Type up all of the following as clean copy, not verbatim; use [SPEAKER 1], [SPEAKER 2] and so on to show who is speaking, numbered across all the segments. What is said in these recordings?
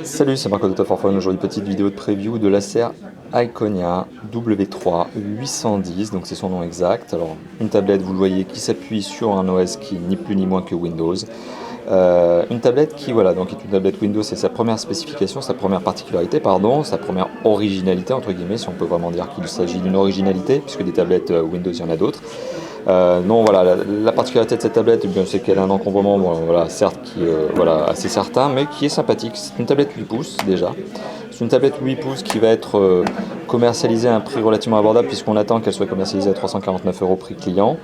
[SPEAKER 1] Salut, c'est Marco de Top for Fun. Aujourd'hui, petite vidéo de preview de l'Acer Iconia W3 810, donc c'est son nom exact. Alors, une tablette, vous le voyez, qui s'appuie sur un OS qui est ni plus ni moins que Windows. Une tablette qui, voilà, donc est une tablette Windows, c'est sa première spécification, sa première particularité, pardon, sa première originalité, entre guillemets, si on peut vraiment dire qu'il s'agit d'une originalité, puisque des tablettes Windows, il y en a d'autres. Non, voilà, la particularité de cette tablette, eh bien, c'est qu'elle a un encombrement, bon, voilà, certes, qui voilà, assez certain, mais qui est sympathique. C'est une tablette 8 pouces déjà. C'est une tablette 8 pouces qui va être commercialisée à un prix relativement abordable, puisqu'on attend qu'elle soit commercialisée à 349 € prix client,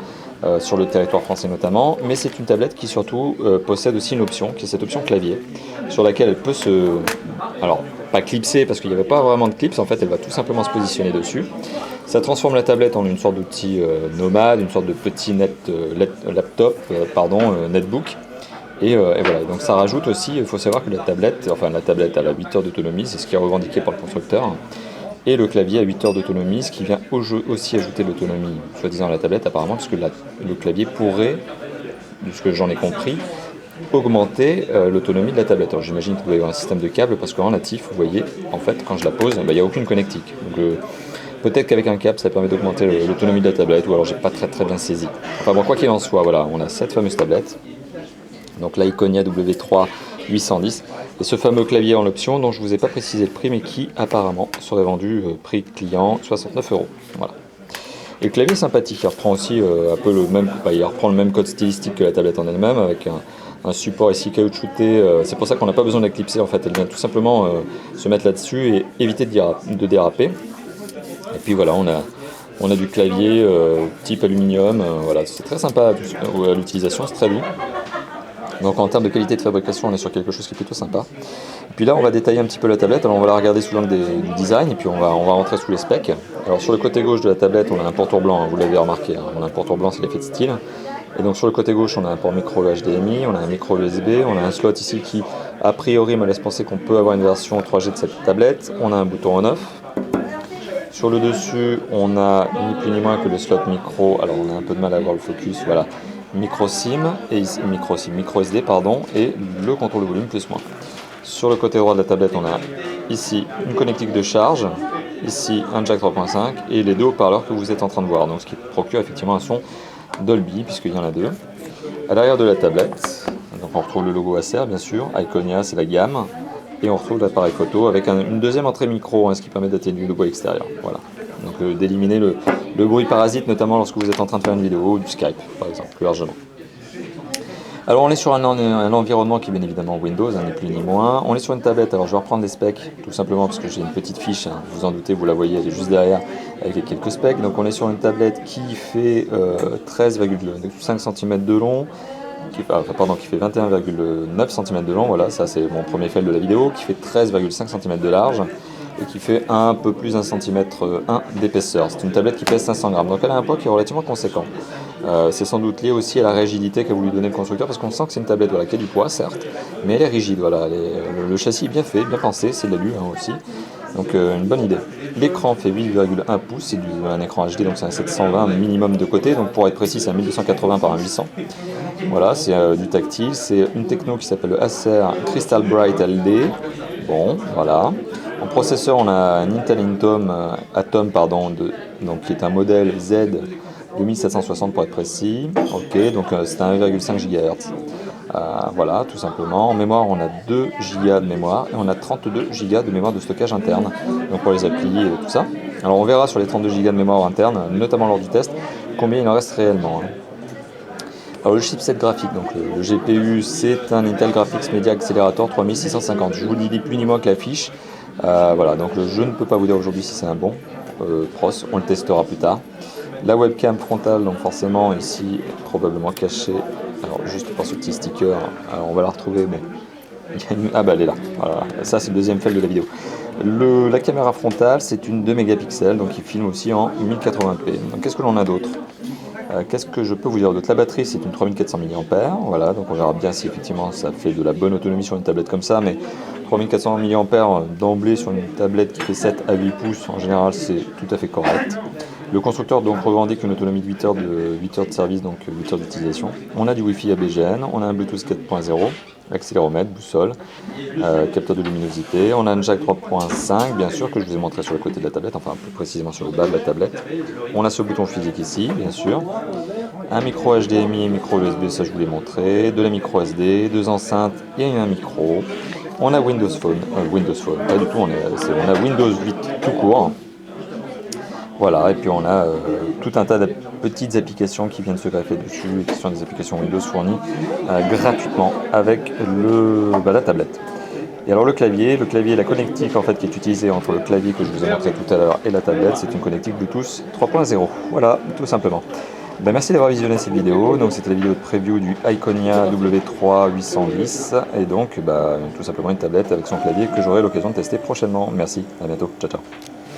[SPEAKER 1] sur le territoire français notamment. Mais c'est une tablette qui surtout possède aussi une option, qui est cette option clavier, sur laquelle elle peut se... Alors, pas clipser, parce qu'il n'y avait pas vraiment de clips, en fait, elle va tout simplement se positionner dessus. Ça transforme la tablette en une sorte d'outil nomade, une sorte de petit laptop, netbook. Et voilà, donc ça rajoute aussi, il faut savoir que la tablette elle a 8 heures d'autonomie, c'est ce qui est revendiqué par le constructeur. Et le clavier a 8 heures d'autonomie, ce qui vient aussi ajouter l'autonomie, soi-disant à la tablette apparemment, puisque le clavier pourrait, de ce que j'en ai compris, augmenter l'autonomie de la tablette. Alors j'imagine qu'il doit y avoir un système de câble, parce qu'en natif, vous voyez, en fait, quand je la pose, il n'y a aucune connectique. Donc, peut-être qu'avec un câble, ça permet d'augmenter l'autonomie de la tablette, ou alors j'ai pas très bien saisi. Enfin bon, quoi qu'il en soit, voilà, on a cette fameuse tablette, donc l'Iconia W3 810, et ce fameux clavier en option dont je vous ai pas précisé le prix, mais qui apparemment serait vendu prix client 69 €. Voilà. Et le clavier est sympathique, il reprend aussi un peu le même, il reprend le même code stylistique que la tablette en elle-même, avec un support ici caoutchouté. C'est pour ça qu'on n'a pas besoin de la clipser, en fait, elle vient tout simplement se mettre là-dessus et éviter de déraper. Et puis voilà, on a du clavier type aluminium, voilà, c'est très sympa à l'utilisation, c'est très doux. Donc en termes de qualité de fabrication, on est sur quelque chose qui est plutôt sympa. Et puis là, on va détailler un petit peu la tablette. Alors on va la regarder sous l'angle du design, et puis on va rentrer sous les specs. Alors sur le côté gauche de la tablette, on a un pourtour blanc, hein, vous l'avez remarqué, hein, on a un pourtour blanc, c'est l'effet de style. Et donc sur le côté gauche, on a un port micro HDMI, on a un micro USB, on a un slot ici qui, a priori, me laisse penser qu'on peut avoir une version 3G de cette tablette. On a un bouton on-off. Sur le dessus, on a ni plus ni moins que le slot micro. Alors on a un peu de mal à voir le focus, voilà. Micro SIM et micro SD pardon, et le contrôle de volume plus-moins. Sur le côté droit de la tablette, on a ici une connectique de charge, ici un jack 3.5 et les deux haut-parleurs que vous êtes en train de voir. Donc ce qui procure effectivement un son Dolby puisqu'il y en a deux. À l'arrière de la tablette, donc on retrouve le logo Acer bien sûr, Iconia c'est la gamme. Et on retrouve l'appareil photo avec une deuxième entrée micro, hein, ce qui permet d'atténuer le bruit extérieur. Voilà. Donc d'éliminer le bruit parasite, notamment lorsque vous êtes en train de faire une vidéo ou du Skype, par exemple, plus largement. Alors on est sur un environnement qui est bien évidemment Windows, ni plus ni moins. On est sur une tablette, alors je vais reprendre les specs, tout simplement parce que j'ai une petite fiche, hein, vous en doutez, vous la voyez, elle est juste derrière, avec les quelques specs. Donc on est sur une tablette qui fait 13,5 cm de long, qui fait 21,9 cm de long, voilà, ça c'est mon premier fail de la vidéo, qui fait 13,5 cm de large, et qui fait un peu plus d'un centimètre 1 d'épaisseur. C'est une tablette qui pèse 500 grammes, donc elle a un poids qui est relativement conséquent. C'est sans doute lié aussi à la rigidité qu'a voulu donner le constructeur, parce qu'on sent que c'est une tablette voilà, qui a du poids, certes, mais elle est rigide, voilà, le châssis est bien fait, bien pensé, c'est de l'alu hein, aussi. Donc une bonne idée. L'écran fait 8,1 pouces, c'est un écran HD, donc c'est un 720 minimum de côté, donc pour être précis c'est un 1280 par un 800. Voilà, c'est du tactile, c'est une techno qui s'appelle le Acer Crystal Bright LD. Bon, voilà. En processeur, on a un Intel Atom, donc qui est un modèle Z 2760 pour être précis. Ok, donc c'est un 1,5 GHz. Voilà, tout simplement. En mémoire, on a 2 Go de mémoire et on a 32 Go de mémoire de stockage interne, donc pour les applis et tout ça. Alors on verra sur les 32 Go de mémoire interne, notamment lors du test, combien il en reste réellement. Hein. Alors le chipset graphique, donc le GPU, c'est un Intel Graphics Media Accelerator 3650. Je vous le dis plus ni moins que la fiche. Voilà, donc je ne peux pas vous dire aujourd'hui si c'est un bon pros, on le testera plus tard. La webcam frontale, donc forcément ici probablement cachée. Alors juste pour ce petit sticker, alors on va la retrouver, mais ah bah elle est là. Voilà. Ça c'est le deuxième fail de la vidéo. La caméra frontale, c'est une 2 mégapixels, donc il filme aussi en 1080p. Donc qu'est-ce que l'on a d'autre? Qu'est-ce que je peux vous dire d'autre? La batterie, c'est une 3400 mAh, voilà, donc on verra bien si effectivement ça fait de la bonne autonomie sur une tablette comme ça, mais 3400 mAh d'emblée sur une tablette qui fait 7 à 8 pouces, en général c'est tout à fait correct. Le constructeur donc revendique une autonomie de 8 heures de service, donc 8 heures d'utilisation. On a du Wi-Fi ABGN, on a un Bluetooth 4.0, accéléromètre, boussole, capteur de luminosité, on a un jack 3.5 bien sûr que je vous ai montré sur le côté de la tablette, enfin plus précisément sur le bas de la tablette. On a ce bouton physique ici, bien sûr. Un micro HDMI et micro USB, ça je vous l'ai montré, de la micro SD, 2 enceintes et un micro. On a Windows Phone, pas du tout, on a Windows 8 tout court. Voilà, et puis on a tout un tas de petites applications qui viennent se greffer dessus, et qui sont des applications Windows fournies gratuitement avec la tablette. Et alors le clavier, la connectique en fait qui est utilisée entre le clavier que je vous ai montré tout à l'heure et la tablette, c'est une connectique Bluetooth 3.0. Voilà, tout simplement. Merci d'avoir visionné cette vidéo. Donc c'était la vidéo de preview du Iconia W3 810 et donc tout simplement une tablette avec son clavier que j'aurai l'occasion de tester prochainement. Merci, à bientôt, ciao ciao.